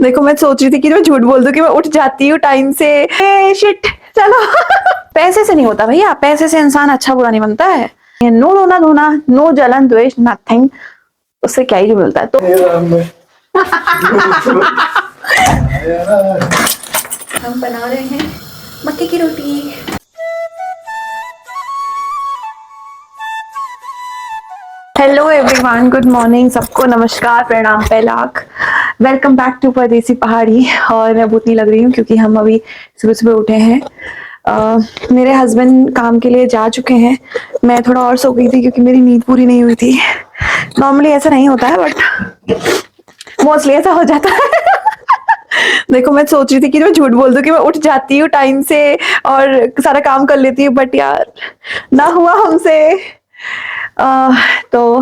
देखो मैं सोच रही थी कि मैं झूठ बोल दूं कि मैं उठ जाती हूँ टाइम से। शिट। चलो। पैसे से नहीं होता भैया, पैसे से इंसान अच्छा बुरा नहीं बनता है। नो रोना धोना, नो जलन द्वेष, नथिंग। उससे क्या ही मिलता है तो। हम बना रहे हैं मक्के की रोटी। हेलो एवरीवन, गुड मॉर्निंग, सबको नमस्कार, प्रणाम, पैलाक। वेलकम बैक टू परदेसी पहाड़ी। और मैं भूतनी लग रही हूँ क्योंकि हम अभी सुबह सुबह उठे हैं। मेरे हस्बैंड काम के लिए जा चुके हैं। मैं थोड़ा और सो गई थी क्योंकि मेरी नींद पूरी नहीं हुई थी। नॉर्मली ऐसा नहीं होता है बट मोस्टली ऐसा हो जाता है। देखो मैं सोच रही थी कि मैं झूठ बोल दूं कि मैं उठ जाती हूँ टाइम से और सारा काम कर लेती हूँ, बट यार ना हुआ हमसे। तो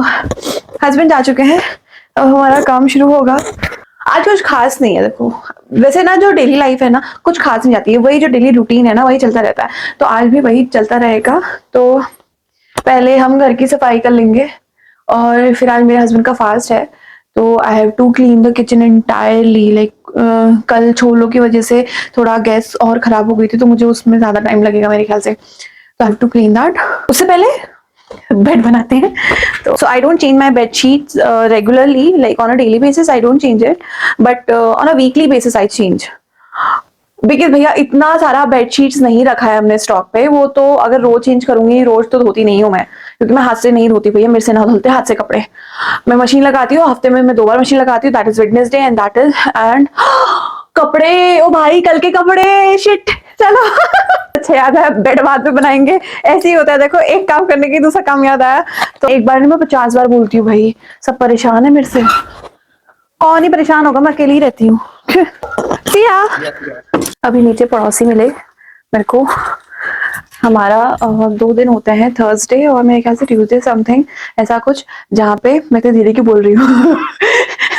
हस्बैंड आ चुके हैं, अब हमारा काम शुरू होगा। आज कुछ खास नहीं है। देखो वैसे ना जो डेली लाइफ है ना कुछ खास नहीं जाती है, वही जो डेली रूटीन है ना वही चलता रहता है, तो आज भी वही चलता रहेगा। तो पहले हम घर की सफाई कर लेंगे और फिर आज मेरे हस्बैंड का फास्ट है, तो I have to clean the kitchen entirely. Like कल छोलों की वजह से थोड़ा गैस और खराब हो गई थी, तो मुझे उसमें ज्यादा टाइम लगेगा मेरे ख्याल से, तो I have to clean that. उससे पहले बेड बनाते हैं। तो so I don't change my bed sheets regularly, like on a daily basis I don't change it, but on a weekly basis I change. Because भैया इतना सारा bedsheets नहीं रखा है हमने स्टॉक पे, वो तो अगर रोज चेंज करूंगी, रोज तो धोती नहीं हूँ मैं, क्योंकि मैं हाथ से नहीं धोती भैया, मेरे से ना धुलते हाथ से कपड़े। मैं मशीन लगाती हूँ, हफ्ते में मैं 2 बार मशीन लगाती हूँ, that is Wednesday and that is and कपड़े, ओ भाई कल के कपड़े, शिट। चलो। अच्छा याद है, बेड बाद में बनाएंगे। ऐसे ही होता है, देखो एक काम करने की दूसरा काम याद आया। तो एक बार नहीं मैं 50 बार बोलती हूँ भाई, सब परेशान है मेरे से। कौन ही परेशान होगा, मैं अकेली ही रहती हूँ। सिया। अभी नीचे पड़ोसी मिले मेरे को। हमारा 2 दिन होते हैं, थर्सडे और मेरे ख्याल से ट्यूसडे समथिंग ऐसा कुछ, जहाँ पे मैं तो धीरे की बोल रही हूँ।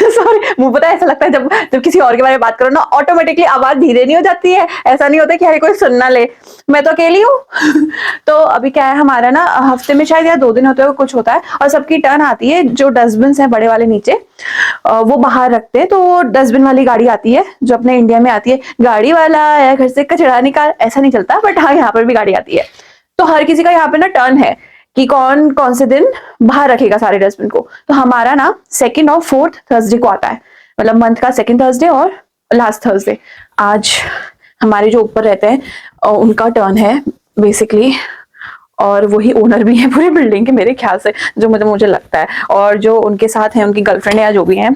सॉरी, मुझे पता है ऐसा लगता है जब जब किसी और के बारे में बात करो ना ऑटोमेटिकली आवाज धीरे नहीं हो जाती है, ऐसा नहीं होता कि हर कोई सुन ना ले। मैं तो अकेली हूँ। तो अभी क्या है, हमारा ना हफ्ते में शायद या 2 दिन होते हैं कुछ होता है, और सबकी टर्न आती है। जो डस्टबिन है बड़े वाले नीचे, वो बाहर रखते हैं, तो डस्टबिन वाली गाड़ी आती है जो अपने इंडिया में आती है, गाड़ी वाला या घर से कचरा निकाल, ऐसा नहीं चलता, बट हाँ यहाँ पर भी गाड़ी आती है। तो हर किसी का यहाँ पे ना टर्न है कि कौन कौन से दिन बाहर रखेगा सारे डस्टबिन को। तो हमारा ना 2nd और 4th थर्सडे को आता है, मतलब मंथ का 2nd थर्सडे और लास्ट थर्सडे। आज हमारे जो ऊपर रहते हैं उनका टर्न है बेसिकली, और वही ओनर भी है पूरी बिल्डिंग के मेरे ख्याल से, जो मुझे मुझे लगता है। और जो उनके साथ है, उनकी गर्लफ्रेंड या जो भी है,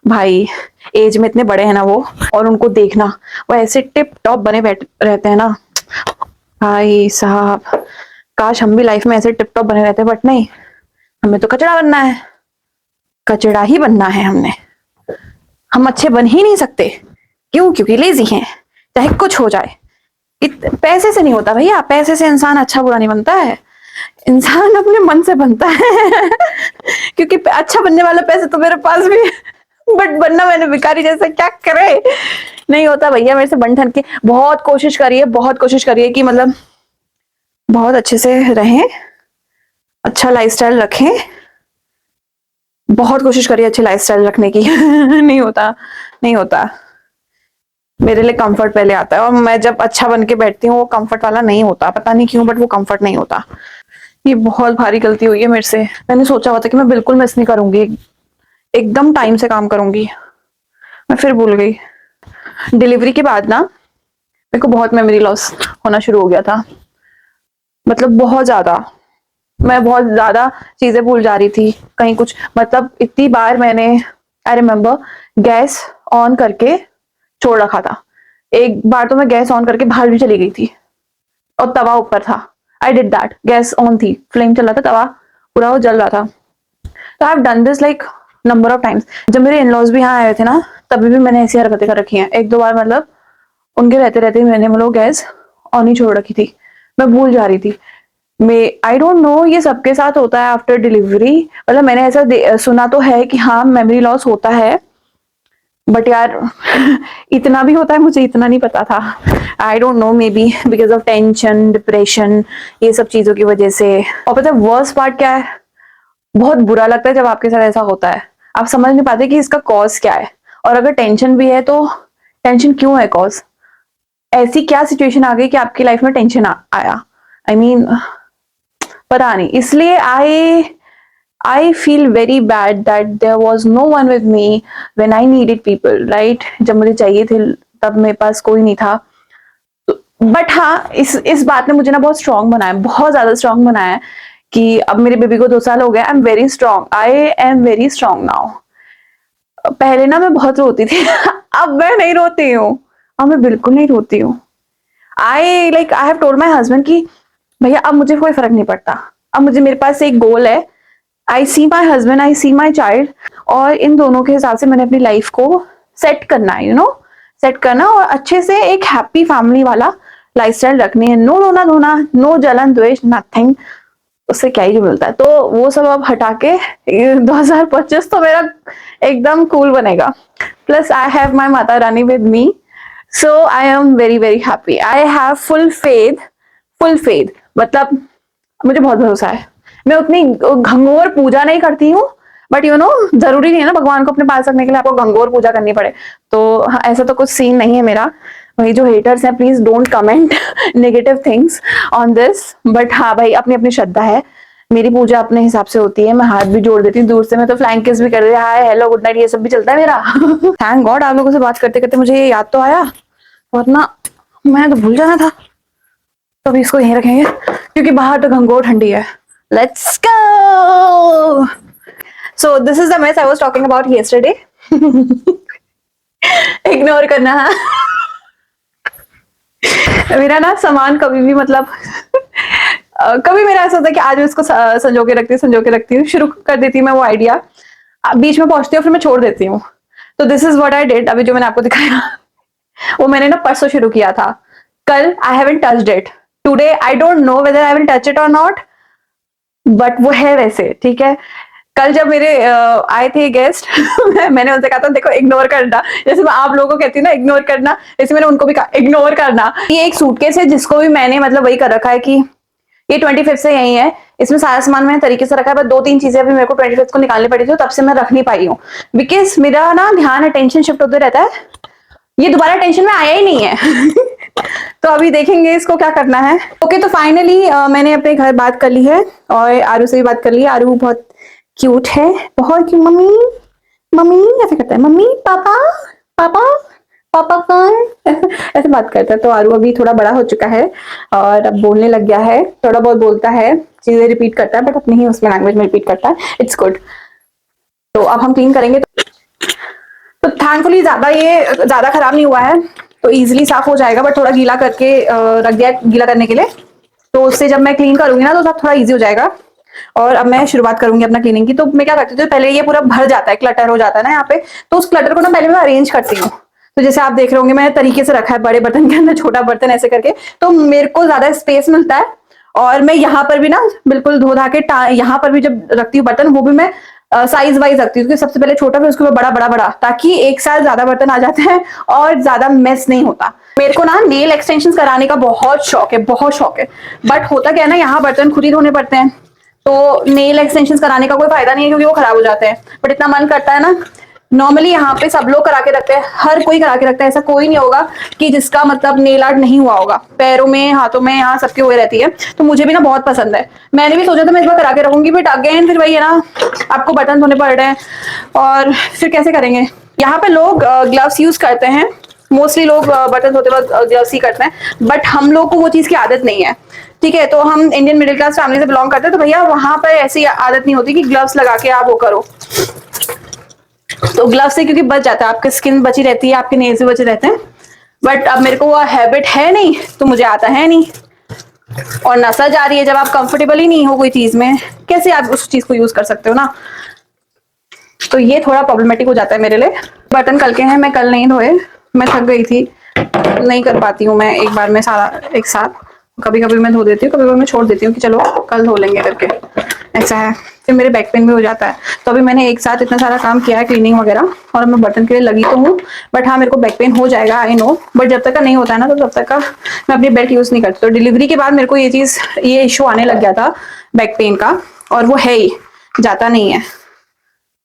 भाई एज में इतने बड़े हैं ना वो, और उनको देखना वो ऐसे टिप टॉप बने बैठ रहते हैं ना, भाई साहब काश हम भी लाइफ में ऐसे टिप टॉप बने रहते, बट नहीं, हमें तो कचड़ा बनना है, कचड़ा ही बनना है हमने। हम अच्छे बन ही नहीं सकते, क्यों? क्योंकि लेजी हैं, चाहे कुछ हो जाए। पैसे से नहीं होता भैया, पैसे से इंसान अच्छा बुरा नहीं बनता है, इंसान अपने मन से बनता है। क्योंकि अच्छा बनने वाला पैसे तो मेरे पास भी है, बट बनना मैंने भिखारी जैसा, क्या करे, नहीं होता भैया मेरे से बन ठन के। बहुत कोशिश करिए, बहुत कोशिश करिए कि मतलब बहुत अच्छे से रहें, अच्छा लाइफस्टाइल रखें, बहुत कोशिश करिए अच्छी लाइफस्टाइल रखने की। नहीं होता, नहीं होता। मेरे लिए कंफर्ट पहले आता है, और मैं जब अच्छा बन के बैठती हूँ वो कंफर्ट वाला नहीं होता, पता नहीं क्यों, बट वो कंफर्ट नहीं होता। ये बहुत भारी गलती हुई है मेरे से। मैंने सोचा हुआ था कि मैं बिल्कुल मिस नहीं करूंगी, एकदम टाइम से काम करूंगी, मैं फिर भूल गई। डिलीवरी के बाद ना मेरे को बहुत मेमोरी लॉस होना शुरू हो गया था, मतलब बहुत ज्यादा। मैं बहुत ज्यादा चीजें भूल जा रही थी, कहीं कुछ, मतलब इतनी बार मैंने, आई रिमेम्बर, गैस ऑन करके छोड़ रखा था। एक बार तो मैं गैस ऑन करके बाहर भी चली गई थी, और तवा ऊपर था। I did that, gas on थी, फ्लेम चल रहा था, तवा पूरा वो जल रहा था। तो I have done this like number of times. जब मेरे इन-लॉज भी यहाँ आए थे ना, तभी भी मैंने ऐसी हरकतें कर रखी हैं 1-2 बार, मतलब उनके रहते रहते मैंने मतलब गैस ऑन ही छोड़ रखी थी, मैं भूल जा रही थी। मैं आई डोंट नो ये सबके साथ होता है आफ्टर डिलीवरी, मतलब मैंने ऐसा सुना तो है कि हाँ मेमोरी लॉस होता है, बट यार इतना भी होता है मुझे इतना नहीं पता था। I don't know, may be because of tension, depression, ये सब चीजों की वजह से। और पता है वर्स्ट पार्ट क्या है, बहुत बुरा लगता है जब आपके साथ ऐसा होता है, आप समझ नहीं पाते कि इसका कॉज क्या है, और अगर टेंशन भी है तो टेंशन क्यों है? कॉज ऐसी क्या सिचुएशन आ गई कि आपकी लाइफ में टेंशन आया? आई मीन पता नहीं। इसलिए I feel very bad that there was no one with me when I needed people, right? जब मुझे चाहिए थे तब मेरे पास कोई नहीं था। बट हाँ, इस बात ने मुझे ना बहुत स्ट्रांग बनाया, बहुत ज्यादा स्ट्रांग बनाया है कि अब मेरे बेबी को 2 साल हो गए। आई am very strong, I am very strong now. पहले ना मैं बहुत रोती थी अब मैं नहीं रोती हूँ, अब मैं बिल्कुल नहीं रोती हूँ। I have told my husband कि भैया अब मुझे कोई फर्क नहीं पड़ता, अब मुझे मेरे पास एक गोल है। आई सी my husband, I C my child, और इन दोनों के हिसाब से मैंने अपनी लाइफ को सेट करना है, सेट करना, और अच्छे से एक हैप्पी फैमिली वाला लाइफस्टाइल रखनी है। नो रोना धोना, नो जलन द्वेष, नथिंग। उससे क्या ही मिलता है? तो वो सब अब हटा के 2025 तो मेरा एकदम कूल बनेगा। Plus I have my Mata Rani with me, so I am very very happy. I have full faith, full faith, मतलब मुझे बहुत भरोसा है। मैं उतनी घंघोर पूजा नहीं करती हूँ, बट जरूरी नहीं है ना भगवान को अपने पास रखने के लिए आपको घंघोर पूजा करनी पड़े। तो ऐसा तो कुछ सीन नहीं है मेरा। वही जो हेटर्स हैं, please don't comment negative things on this. But हाँ भाई, अपनी अपनी श्रद्धा है। मेरी पूजा अपने हिसाब से होती है, मैं हाथ भी जोड़ देती हूँ दूर से, मैं तो फ्लाइंग किस भी कर रही, हाय हेलो गुड नाइट ये सब भी चलता है मेरा। थैंक गॉड आप लोगों से बात करते करते मुझे ये याद तो आया, वरना मैं तो भूल जाना था। तो अभी इसको यहीं रखेंगे क्योंकि बाहर तो घंघोर ठंडी है। Let's go. So this is the mess I was talking about yesterday. Ignore करना है। मेरा ना सामान कभी भी मतलब कभी मेरा ऐसा होता है कि आज मैं इसको संजो के रखती हूँ, शुरू कर देती हूँ मैं वो आइडिया, बीच में पहुंचती हूँ फिर मैं छोड़ देती हूँ। तो this is what I did. अभी जो मैंने आपको दिखाया वो मैंने ना परसों शुरू किया था। कल I haven't touched it, today I don't know whether I will touch it और नॉट, बट वो है वैसे, ठीक है। कल जब मेरे आए थे गेस्ट मैंने उनसे कहा था देखो इग्नोर करना, जैसे मैं आप लोगों को कहती हूँ ना इग्नोर करना, जैसे मैंने उनको भी कहा इग्नोर करना। ये एक सूटकेस है जिसको भी मैंने मतलब वही कर रखा है कि ये 25 से यही है, इसमें सारा सामान मैंने तरीके से रखा है, बस 2-3 चीजें अभी मेरे को 25 को निकालनी पड़ी थी, तब से मैं रख नहीं पाई हूँ, बिकॉज मेरा ना ध्यान अटेंशन शिफ्ट होते रहता है। ये दोबारा टेंशन में आया ही नहीं है तो अभी देखेंगे इसको क्या करना है। ओके, तो फाइनली मैंने अपने घर बात कर ली है और आरू से भी बात कर ली है। आरू बहुत क्यूट है, बहुत क्यूट। मम्मी मम्मी ऐसे करता है, मम्मी पापा पापा पापा कौन ऐसे बात करता है। तो आरू अभी थोड़ा बड़ा हो चुका है और अब बोलने लग गया है, थोड़ा बहुत बोलता है, चीजें रिपीट करता है, बट अपनी ही उसमें लैंग्वेज में रिपीट करता है। It's good. तो अब हम क्लीन करेंगे। तो थैंकफुली ज्यादा खराब नहीं हुआ है, तो इजीली साफ हो जाएगा, बट थोड़ा गीला करके रख दिया गीला करने के लिए, तो उससे जब मैं क्लीन करूंगी ना तो थोड़ा इजी हो जाएगा। और अब मैं शुरुआत करूंगी अपना क्लीनिंग की। तो मैं क्या करती हूँ, तो पहले ये पूरा भर जाता है, क्लटर हो जाता है ना यहाँ पे, तो उस क्लटर को ना पहले मैं अरेंज करती हूँ। तो जैसे आप देख रहे होंगे मैंने तरीके से रखा है, बड़े बर्तन के अंदर छोटा बर्तन ऐसे करके, तो मेरे को ज्यादा स्पेस मिलता है। और मैं यहाँ पर भी ना बिल्कुल धो धा के यहाँ पर भी जब रखती हूँ बर्तन, वो भी मैं साइज वाइज रखती हूँ, क्योंकि सबसे पहले छोटा फिर उसके बाद बड़ा बड़ा बड़ा, ताकि एक साथ ज्यादा बर्तन आ जाते हैं और ज्यादा मेस नहीं होता। मेरे को ना नेल एक्सटेंशन कराने का बहुत शौक है, बहुत शौक है, बट होता क्या है ना, यहाँ बर्तन खुद ही धोने पड़ते हैं, तो नेल एक्सटेंशन कराने का कोई फायदा नहीं है क्योंकि वो खराब हो जाते हैं। बट इतना मन करता है ना, नॉर्मली यहाँ पे सब लोग करा के रखते हैं, हर कोई करा के रखता है, ऐसा कोई नहीं होगा कि जिसका मतलब नेल आर्ट नहीं हुआ होगा। पैरों में हाथों में यहाँ सबके हुए रहती है, तो मुझे भी ना बहुत पसंद है। मैंने भी सोचा था मैं इस बार करा के रखूंगी, बट अगेन फिर वही है ना, आपको बटन धोने पड़ रहे हैं और फिर कैसे करेंगे। यहाँ पे लोग ग्लव्स यूज करते हैं, मोस्टली लोग बटन धोते वक्त ग्लव्स ही करते हैं, बट हम लोग को वो चीज की आदत नहीं है, ठीक है। तो हम इंडियन मिडिल क्लास फैमिली से बिलोंग करते हैं, तो भैया वहां पर ऐसी आदत नहीं होती कि ग्लव्स लगा के आप वो करो। तो ग्लव्स से क्योंकि बच जाता है, आपकी स्किन बची रहती है, आपके नेल्स भी बचे रहते हैं, बट अब मेरे को वो हैबिट है नहीं, तो मुझे आता है नहीं, और नसा जा रही है। जब आप कंफर्टेबल ही नहीं हो कोई चीज में, कैसे आप उस चीज को यूज कर सकते हो ना। तो ये थोड़ा प्रॉब्लमेटिक हो जाता है मेरे लिए। बटन कल के हैं, मैं कल नहीं धोए, मैं थक गई थी, नहीं कर पाती हूँ मैं एक बार में सारा एक साथ। कभी कभी मैं धो देती हूँ, कभी कभी मैं छोड़ देती हूँ कि चलो कल धो लेंगे करके, ऐसा है। फिर मेरे बैक पेन भी हो जाता है। तो अभी मैंने एक साथ इतना सारा काम किया है, क्लीनिंग वगैरह, और मैं बर्तन के लिए लगी तो हूँ, बट हाँ मेरे को बैक पेन हो जाएगा, आई नो, बट जब तक का नहीं होता है ना, तो तब तक का मैं अपनी बेल्ट यूज नहीं करती। तो डिलीवरी के बाद मेरे को ये इशू आने लग गया था बैक पेन का, और वो है ही, जाता नहीं है।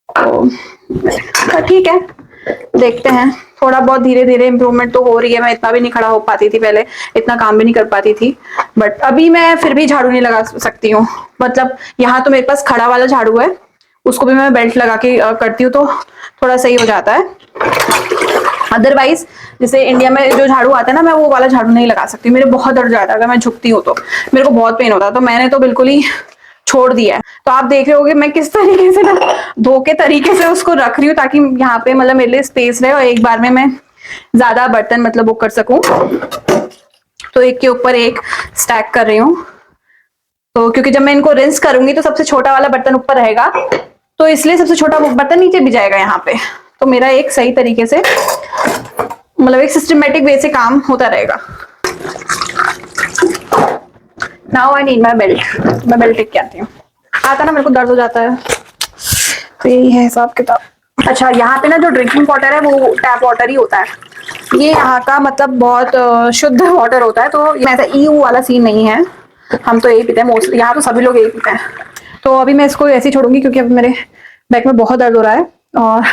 तो ठीक है, देखते हैं, थोड़ा बहुत धीरे धीरे इम्प्रूवमेंट तो हो रही है। मैं इतना भी नहीं खड़ा हो पाती थी पहले, इतना काम भी नहीं कर पाती थी, बट अभी मैं फिर भी झाड़ू नहीं लगा सकती हूँ। मतलब यहाँ तो मेरे पास खड़ा वाला झाड़ू है, उसको भी मैं बेल्ट लगा के करती हूँ तो थोड़ा सही हो जाता है। अदरवाइज जैसे इंडिया में जो झाड़ू आता है ना, मैं वो वाला झाड़ू नहीं लगा सकती, मेरे बहुत दर्द जाता है अगर मैं झुकती हूँ तो, मेरे को बहुत पेन होता है, तो मैंने तो बिल्कुल ही छोड़ दिया है। तो आप देख रहे होगे मैं किस तरीके से ना धो के तरीके से उसको रख रही हूँ, ताकि यहाँ पे मतलब मेरे लिए स्पेस रहे और एक बार में मैं ज्यादा बर्तन मतलब वो कर सकूं। तो एक के ऊपर एक स्टैक कर रही हूँ, तो क्योंकि जब मैं इनको रिंस करूंगी तो सबसे छोटा वाला बर्तन ऊपर रहेगा, तो इसलिए सबसे छोटा बर्तन नीचे भी जाएगा यहाँ पे। तो मेरा एक सही तरीके से मतलब एक सिस्टमेटिक वे से काम होता रहेगा। Now I need my belt. मैं बेल्ट टेक के आती हूँ, आता ना मेरे को दर्द हो जाता है, तो यही है हिसाब किताब। अच्छा, यहाँ पे ना जो ड्रिंकिंग वाटर है वो टैप वाटर ही होता है। ये यहाँ का मतलब बहुत शुद्ध वाटर होता है, तो ऐसा ईयू वाला सीन नहीं है। हम तो यही पीते हैं मोस्टली, यहाँ तो सभी लोग यही पीते हैं। तो अभी मैं इसको ऐसे ही छोड़ूंगी क्योंकि अब मेरे बैक में बहुत दर्द हो रहा है, और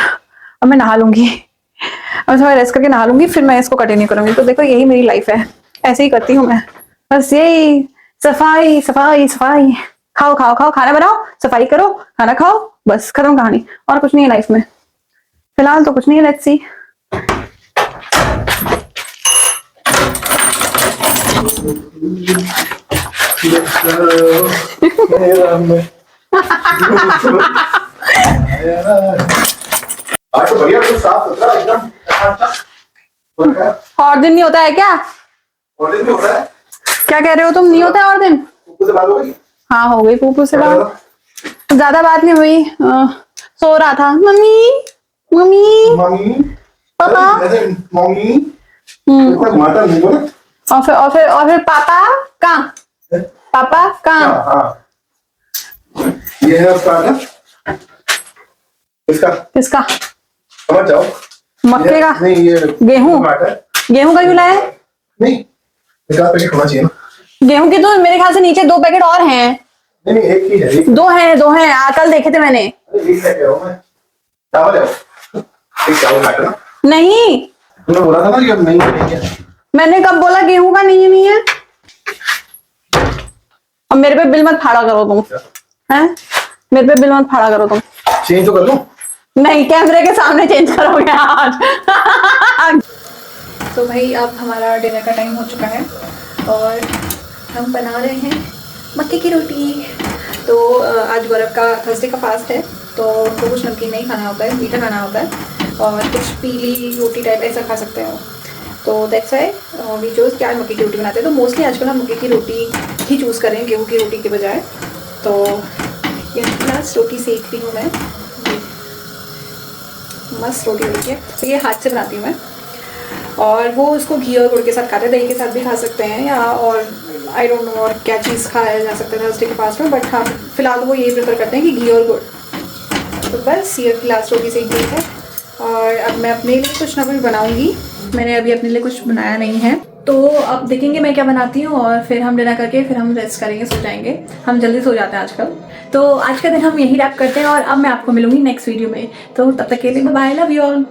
अब मैं नहा लूंगी। अब थोड़ा रेस्ट करके नहा लूंगी, फिर मैं इसको कंटिन्यू करूंगी। तो देखो यही मेरी लाइफ है, ऐसे ही करती हूँ मैं, बस यही सफाई सफाई सफाई। खाओ खाओ खाओ, खाना बनाओ, सफाई करो, खाना खाओ, बस खत्म कहानी। और कुछ नहीं है लाइफ में, फिलहाल तो कुछ नहीं है। Let's see. आज तो बढ़िया, तो साफ सुथरा एकदम। और दिन नहीं होता है क्या? और दिन भी होता है? क्या कह रहे हो तुम, नहीं होता है और दिन? पुप्पू से बात हो गई? हाँ हो गई पुप्पू से बात, ज्यादा बात नहीं हुई। सो रहा था। Mummy mummy mummy papa. Mummy इतना घुमाता नहीं बोला। और फिर पापा कहाँ? पापा कहाँ? हाँ, ये है उसका आटा। इसका किसका? समझ जाओ। मक्के का? नहीं, ये गेहूं। आटा है। गेहूं का क्यों लाया? नहीं, एक आध पैकेट होना चाहिए ना। गेहूं के तो मेरे ख्याल से नीचे 2 पैकेट और हैं। नहीं नहीं, एक ही है। एक दो हैं, कल देखे थे मैंने। एक है, कह रहा हूं मैं। चावल है वो। एक चावल आटा ना। नहीं, तुमने बोला था ना कि अब नहीं है। मैंने कब बोला गेहूं का नहीं है? अब मेरे पे बिल मत फाड़ा करो तुम, हैं? मेरे पे बिल मत फाड़ा करो तुम। चेंज तो कर लो। नहीं, कैमरे के सामने चेंज करोगे आज। तो भाई अब हमारा डिनर का टाइम हो चुका है और हम बना रहे हैं मक्के की रोटी। तो आज गौरव का थर्सडे का फास्ट है, तो उनको कुछ नमकीन नहीं खाना होता है, मीठा खाना होता है और कुछ पीली रोटी टाइप ऐसा खा सकते हो। तो दैट्स व्हाई वी चूज़ कि आज मक्के की रोटी बनाते हैं। तो मोस्टली आजकल हम मक्के की रोटी ही चूज़ करें गेहूँ की रोटी के बजाय। तो ये लास्ट रोटी सेक रही हूँ मैं, मस्त रोटी होती है। तो ये हाथ से बनाती हूँ मैं, और वो उसको घी और गुड़ के साथ खाते हैं, दही के साथ भी खा सकते हैं, या और आई डोंट नो और क्या चीज़ खाया जा सकता है थर्सडे के पास में, बट हाँ फिलहाल तो वो यही प्रेफर करते हैं कि घी और गुड़। तो बस ये लास्ट रोटी सेक गई है, और अब मैं अपने लिए कुछ ना कुछ बनाऊँगी। मैंने अभी अपने लिए कुछ बनाया नहीं है, तो अब देखेंगे मैं क्या बनाती हूँ, और फिर हम डिनर करके फिर हम रेस्ट करेंगे, सो जाएंगे। हम जल्दी सो जाते हैं आजकल। तो आज का दिन हम यही रैप करते हैं, और अब मैं आपको मिलूंगी नेक्स्ट वीडियो में। तो तब तक के लिए बाय, लव यू ऑल।